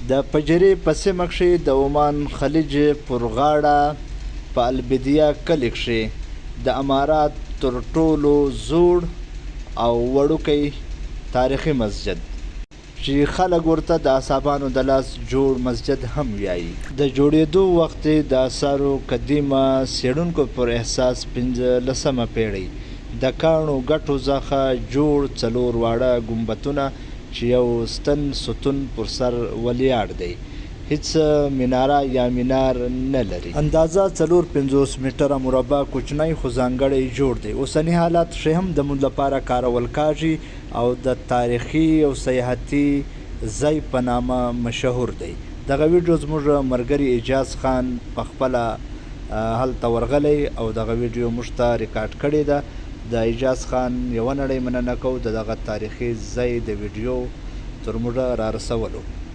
د پجرې په سیمه کښې د عمان خلیج پر غاړه په البدیه کلي کښې د امارات تر ټولو زوړ او وړوکی تاریخي مسجد چې خلک ورته د اصحابانو د لاس جوړ مسجد هم وایي. د جوړېدو وخت د آثارو قدیمه څېړونکو پر احساس 15مه پیړۍ د کاڼو ګټو څخه جوړ 4 واړه ګمبتونه چې یو ستن ستون پر سر ولیاړ دی، هیڅ مناره یا مینار نه لري. اندازه 450 میټره مربع کوچنی خو ځانګړی جوړ دی. اوسني حالات ښې هم د مونږ لپاره کارول کاږي او د تاریخي او سیاحتي ځای په نامه مشهور دی. دغه ویډیو زموږ ملګري اعجاز خان په خپله هلته ورغلی او دغه ویډیو موږ ته ریکارډ کړې ده. د اعجاز خان یوه نړۍ مننه کوو د دغه تاریخي ځای د ویډیو تر موږه را رسولو.